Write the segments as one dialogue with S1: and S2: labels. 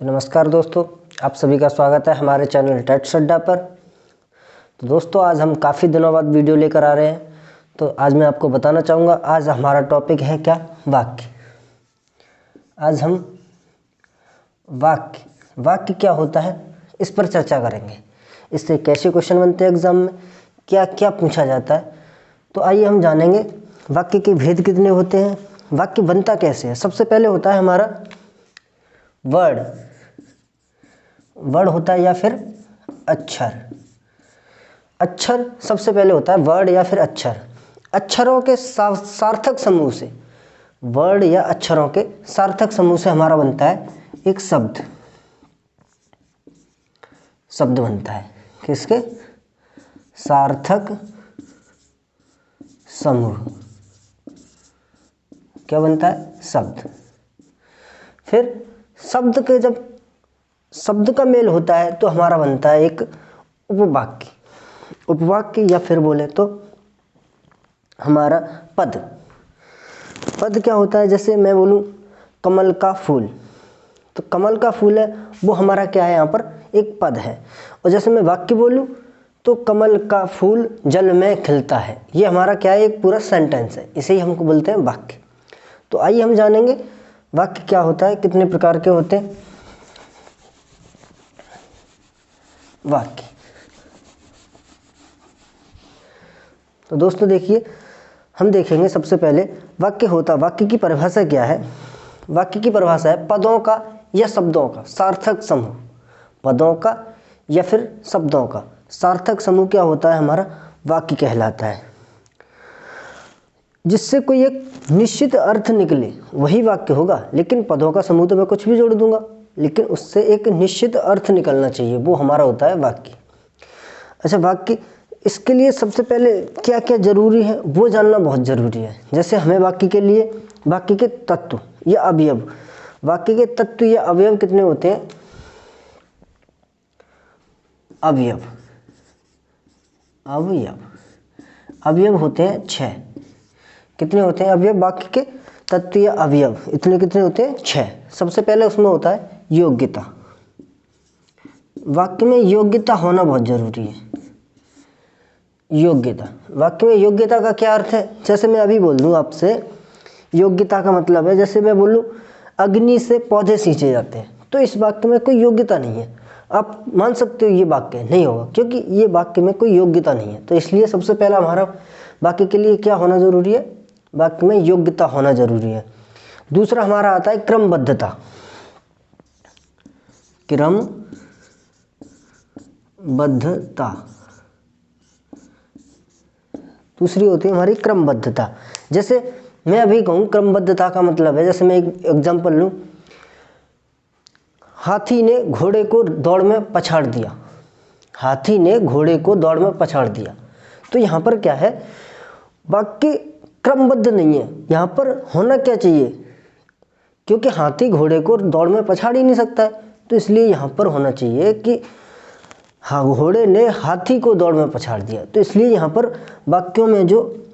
S1: तो नमस्कार दोस्तों, आप सभी का स्वागत है हमारे चैनल टेट्स अड्डा पर। तो दोस्तों, आज हम काफ़ी दिनों बाद वीडियो लेकर आ रहे हैं। तो आज मैं आपको बताना चाहूँगा, आज हमारा टॉपिक है क्या, वाक्य। आज हम वाक्य क्या होता है इस पर चर्चा करेंगे। इससे कैसे क्वेश्चन बनते हैं एग्जाम में, क्या क्या पूछा जाता है। तो आइए हम जानेंगे वाक्य के भेद कितने होते हैं, वाक्य बनता कैसे है। सबसे पहले होता है हमारा वर्ड होता है या फिर अक्षर सबसे पहले होता है वर्ड या फिर अक्षरों के सार्थक समूह से, वर्ड या अक्षरों के सार्थक समूह से हमारा बनता है एक शब्द बनता है। किसके सार्थक समूह क्या बनता है, शब्द। फिर जब शब्द का मेल होता है तो हमारा बनता है एक उपवाक्य या फिर बोले तो हमारा पद क्या होता है। जैसे मैं बोलूं कमल का फूल, तो कमल का फूल है वो हमारा क्या है, यहाँ पर एक पद है। और जैसे मैं वाक्य बोलूं तो कमल का फूल जल में खिलता है, ये हमारा क्या है, एक पूरा सेंटेंस है। इसे ही हमको बोलते हैं वाक्य। तो आइए हम जानेंगे वाक्य क्या होता है, कितने प्रकार के होते हैं वाक्य। तो दोस्तों देखिए, हम देखेंगे सबसे पहले वाक्य की परिभाषा क्या है। वाक्य की परिभाषा है पदों का या शब्दों का सार्थक समूह। पदों का या फिर शब्दों का सार्थक समूह क्या होता है, हमारा वाक्य कहलाता है। जिससे कोई एक निश्चित अर्थ निकले वही वाक्य होगा। लेकिन पदों का समूह तो मैं कुछ भी जोड़ दूंगा, लेकिन उससे एक निश्चित अर्थ निकलना चाहिए, वो हमारा होता है वाक्य। अच्छा, वाक्य, इसके लिए सबसे पहले क्या क्या जरूरी है वो जानना बहुत जरूरी है। जैसे हमें वाक्य के लिए वाक्य के तत्व या अवयव, वाक्य के तत्व या अवयव कितने होते हैं, अवयव होते हैं 6। कितने होते हैं अवयव, वाक्य के तत्व या अवयव कितने होते हैं, 6। सबसे पहले उसमें होता है योग्यता। वाक्य में योग्यता होना बहुत जरूरी है। योग्यता, वाक्य में योग्यता का क्या अर्थ है। जैसे मैं अभी बोल दूं आपसे, योग्यता का मतलब है, जैसे मैं बोलूं अग्नि से पौधे सींचे जाते हैं, तो इस वाक्य में कोई योग्यता नहीं है। आप मान सकते हो ये वाक्य नहीं होगा, क्योंकि ये वाक्य में कोई योग्यता नहीं है। तो इसलिए सबसे पहला हमारा वाक्य के लिए क्या होना जरूरी है, वाक्य में योग्यता होना जरूरी है। दूसरा हमारा आता है क्रमबद्धता। दूसरी होती है हमारी क्रमबद्धता। जैसे मैं अभी कहूँ क्रमबद्धता का मतलब है, जैसे मैं एक एग्जांपल लूँ, हाथी ने घोड़े को दौड़ में पछाड़ दिया। तो यहाँ पर क्या है, वाक्य क्रमबद्ध नहीं है। यहाँ पर होना क्या चाहिए, क्योंकि हाथी घोड़े को दौड़ में पछाड़ ही नहीं सकता है, तो इसलिए यहाँ पर होना चाहिए कि हाँ, घोड़े ने हाथी को दौड़ में पछाड़ दिया। तो इसलिए यहाँ पर वाक्यों में जो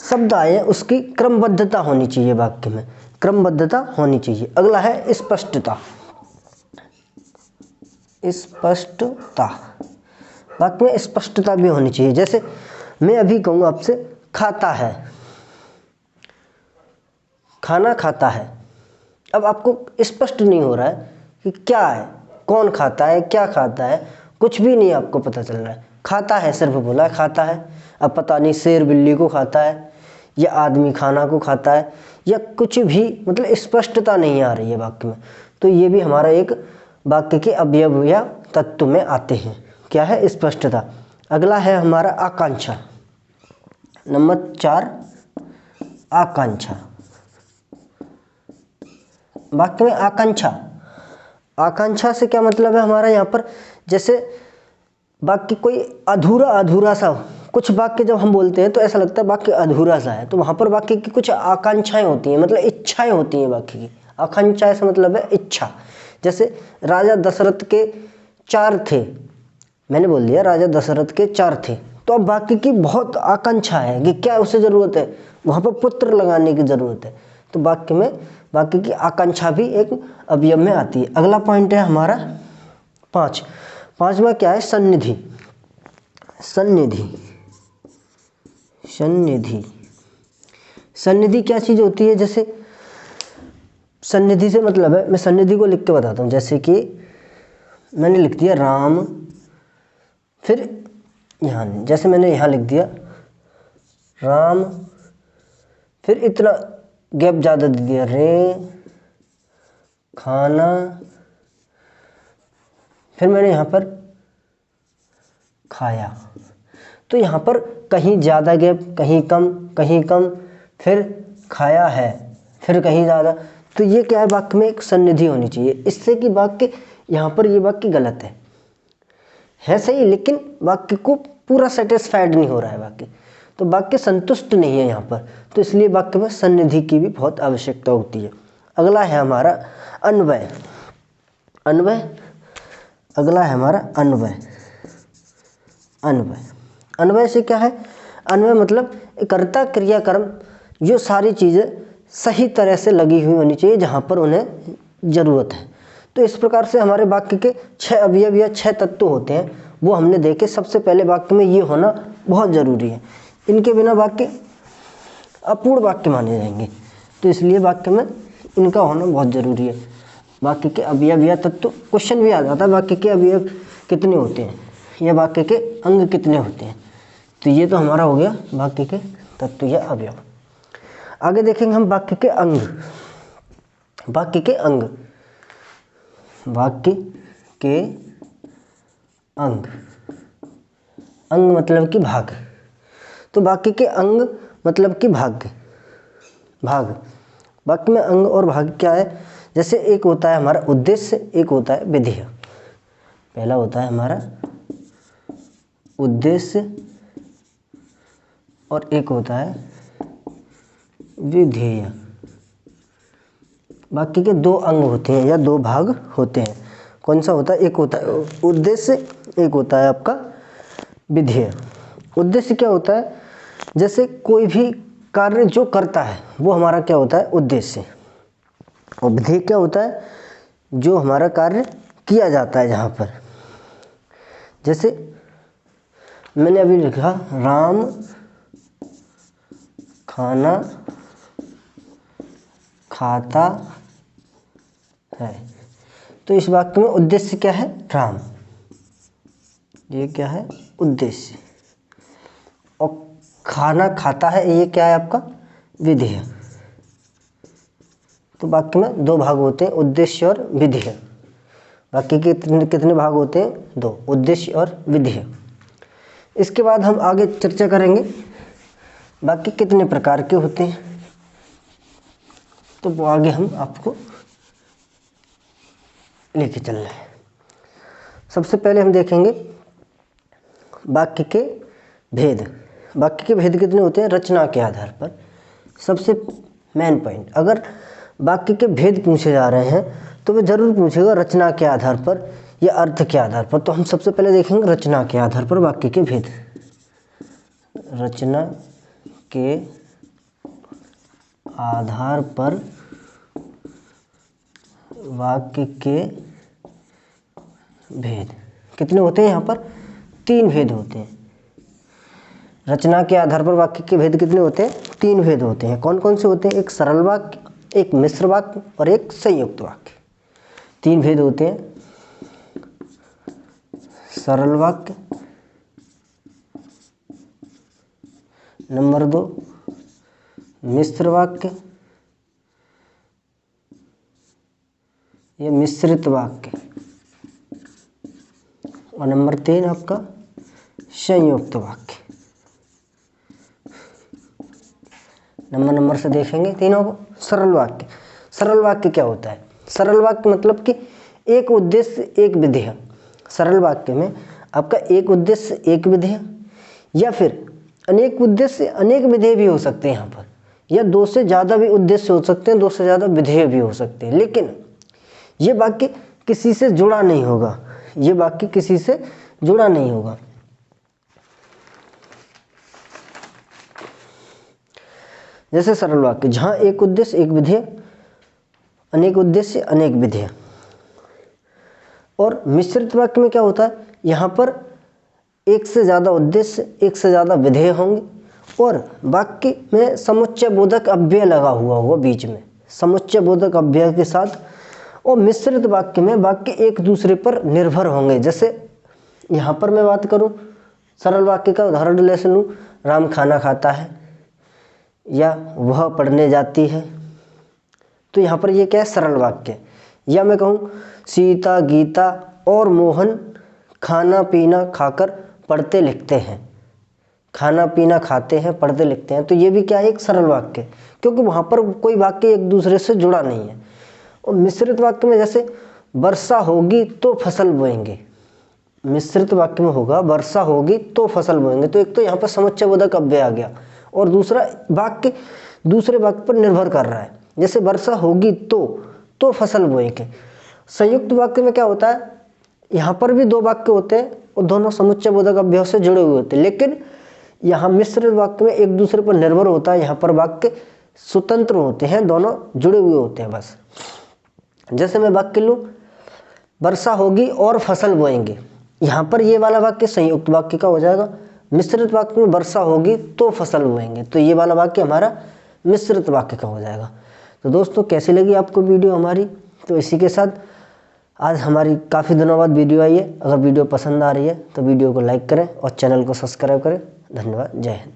S1: शब्द आए हैं उसकी क्रमबद्धता होनी चाहिए, वाक्य में क्रमबद्धता होनी चाहिए। अगला है स्पष्टता। वाक्य में स्पष्टता भी होनी चाहिए। जैसे मैं अभी कहूँ आपसे खाना खाता है, अब आपको स्पष्ट नहीं हो रहा है कि क्या है, कौन खाता है, क्या खाता है, कुछ भी नहीं आपको पता चल रहा है। खाता है सिर्फ बोला है, खाता है। अब पता नहीं शेर बिल्ली को खाता है या आदमी खाना को खाता है या कुछ भी, मतलब स्पष्टता नहीं आ रही है वाक्य में। तो ये भी हमारा एक वाक्य के अवयव या तत्व में आते हैं। क्या है, स्पष्टता। अगला है हमारा आकांक्षा। नंबर 4 आकांक्षा। वाक्य में आकांक्षा से क्या मतलब है हमारा, यहाँ पर जैसे वाक्य कोई अधूरा सा, कुछ वाक्य जब हम बोलते हैं तो ऐसा लगता है वाक्य अधूरा सा है, तो वहाँ पर वाक्य की कुछ आकांक्षाएं होती हैं, मतलब इच्छाएं होती हैं वाक्य की। आकांक्षा से मतलब है इच्छा। जैसे राजा दशरथ के 4 थे, मैंने बोल दिया राजा दशरथ के 4 थे, तो अब वाक्य की बहुत आकांक्षा है कि क्या उसे ज़रूरत है, वहाँ पर पुत्र लगाने की ज़रूरत है। तो वाक्य की आकांक्षा भी एक अवयव में आती है। अगला पॉइंट है हमारा 5वां क्या है? सन्निधि। सन्निधि क्या चीज़ होती है? जैसे सन्निधि से मतलब है, मैं सन्निधि को लिख के बताता हूँ। जैसे कि मैंने लिख दिया राम, फिर यहाँ, जैसे मैंने यहाँ लिख दिया राम, फिर इतना गैप ज़्यादा दे दिया, रे खाना, फिर मैंने यहाँ पर खाया। तो यहाँ पर कहीं ज़्यादा गैप, कहीं कम, फिर खाया है, फिर कहीं ज़्यादा। तो ये क्या है? वाक्य में एक सन्निधि होनी चाहिए, इससे कि वाक्य यहाँ पर ये वाक्य गलत है सही, लेकिन वाक्य को पूरा सेटिस्फाइड नहीं हो रहा है वाक्य, तो वाक्य संतुष्ट नहीं है यहाँ पर। तो इसलिए वाक्य में सन्निधि की भी बहुत आवश्यकता होती है। अगला है हमारा अन्वय। अगला है हमारा अन्वय से क्या है? अन्वय मतलब कर्ता क्रियाकर्म, जो सारी चीज़ें सही तरह से लगी हुई होनी चाहिए जहाँ पर उन्हें ज़रूरत है। तो इस प्रकार से हमारे वाक्य के 6 अवयव या 6 तत्व होते हैं, वो हमने देखे। सबसे पहले वाक्य में ये होना बहुत ज़रूरी है, इनके बिना वाक्य अपूर्ण वाक्य माने जाएंगे। तो इसलिए वाक्य में इनका होना बहुत ज़रूरी है। वाक्य के अवयव या तत्व, क्वेश्चन भी आ जाता है वाक्य के अवयव कितने होते हैं या वाक्य के अंग कितने होते हैं। तो ये तो हमारा हो गया वाक्य के तत्व या अवयव। आगे देखेंगे हम वाक्य के अंग। अंग मतलब कि भाग। तो वाक्य के अंग मतलब कि भाग। वाक्य में अंग और भाग क्या है? जैसे एक होता है हमारा उद्देश्य, एक होता है विधेय। पहला होता है हमारा उद्देश्य और एक होता है विधेय। वाक्य के 2 अंग होते हैं या 2 भाग होते हैं। कौन सा होता है? एक होता है उद्देश्य, एक होता है आपका विधेय। उद्देश्य क्या होता है? जैसे कोई भी कार्य जो करता है वो हमारा क्या होता है? उद्देश्य। और विधेय क्या होता है? जो हमारा कार्य किया जाता है जहाँ पर। जैसे मैंने अभी लिखा राम खाना खाता है, तो इस वाक्य में उद्देश्य क्या है? राम। ये क्या है? उद्देश्य। और खाना खाता है, ये क्या है आपका? विधेय। तो वाक्य में 2 भाग होते हैं, उद्देश्य और विधेय। वाक्य के कितने भाग होते हैं? 2, उद्देश्य और विधेय। इसके बाद हम आगे चर्चा करेंगे वाक्य कितने प्रकार के होते हैं, तो वो आगे हम आपको लेके चल रहे हैं। सबसे पहले हम देखेंगे वाक्य के भेद। वाक्य के भेद कितने होते हैं? रचना के आधार पर। सबसे मेन पॉइंट, अगर वाक्य के भेद पूछे जा रहे हैं तो वे जरूर पूछेगा रचना के आधार पर या अर्थ के आधार पर। तो हम सबसे पहले देखेंगे रचना के आधार पर वाक्य के भेद। रचना के आधार पर वाक्य के भेद कितने होते हैं? यहाँ पर 3 भेद होते हैं। रचना के आधार पर वाक्य के भेद कितने होते हैं? 3 भेद होते हैं। कौन कौन से होते हैं? एक सरल वाक्य, एक मिश्र वाक्य और एक संयुक्त वाक्य। 3 भेद होते हैं, सरल वाक्य, नंबर 2 मिश्र वाक्य या मिश्रित वाक्य, और नंबर 3 आपका संयुक्त वाक्य। नंबर से देखेंगे तीनों को। सरल वाक्य। सरल वाक्य क्या होता है? सरल वाक्य मतलब कि एक उद्देश्य एक विधेय। सरल वाक्य में आपका एक उद्देश्य एक विधेय, या फिर अनेक उद्देश्य अनेक विधेय भी हो सकते हैं यहाँ पर, या 2 से ज़्यादा भी उद्देश्य हो सकते हैं, 2 से ज़्यादा विधेय भी हो सकते हैं। लेकिन ये वाक्य किसी से जुड़ा नहीं होगा, ये वाक्य किसी से जुड़ा नहीं होगा। जैसे सरल वाक्य, जहाँ एक उद्देश्य एक विधेय, अनेक उद्देश्य अनेक विधेय। और मिश्रित वाक्य में क्या होता है, यहाँ पर एक से ज़्यादा उद्देश्य एक से ज़्यादा विधेय होंगे और वाक्य में समुच्चय बोधक अव्यय लगा हुआ होगा बीच में, समुच्चय बोधक अव्यय के साथ। और मिश्रित वाक्य में वाक्य एक दूसरे पर निर्भर होंगे। जैसे यहाँ पर मैं बात करूँ, सरल वाक्य का उदाहरण ले लूँ, राम खाना खाता है या वह पढ़ने जाती है, तो यहाँ पर ये क्या है, सरल वाक्य। या मैं कहूँ सीता, गीता और मोहन खाना पीना खाकर पढ़ते लिखते हैं, खाना पीना खाते हैं पढ़ते लिखते हैं, तो ये भी क्या है, एक सरल वाक्य, क्योंकि वहाँ पर कोई वाक्य एक दूसरे से जुड़ा नहीं है। और मिश्रित वाक्य में जैसे वर्षा होगी तो फसल बोएंगे, मिश्रित वाक्य में होगा वर्षा होगी तो फसल बोएंगे, तो एक तो यहाँ पर समुच्चय बोधक अव्यय आ गया और दूसरा वाक्य दूसरे वाक्य पर निर्भर कर रहा है। जैसे वर्षा होगी तो फसल बोएंगे। संयुक्त वाक्य में क्या होता है, यहाँ पर भी दो वाक्य होते हैं और दोनों समुच्चय बोधक अव्यय से जुड़े हुए होते हैं, लेकिन यहाँ मिश्रित वाक्य में एक दूसरे पर निर्भर होता है, यहाँ पर वाक्य स्वतंत्र होते हैं, दोनों जुड़े हुए होते हैं बस। जैसे मैं वाक्य लूँ, वर्षा होगी और फसल बोएंगे, यहाँ पर ये वाला वाक्य संयुक्त वाक्य का हो जाएगा। मिश्रित वाक्य में वर्षा होगी तो फसल बोएंगे, तो ये वाला वाक्य हमारा मिश्रित वाक्य का हो जाएगा। तो दोस्तों कैसी लगी आपको वीडियो हमारी, तो इसी के साथ आज हमारी काफ़ी दिनों बाद वीडियो आई है। अगर वीडियो पसंद आ रही है तो वीडियो को लाइक करें और चैनल को सब्सक्राइब करें। धन्यवाद, जय हिंद।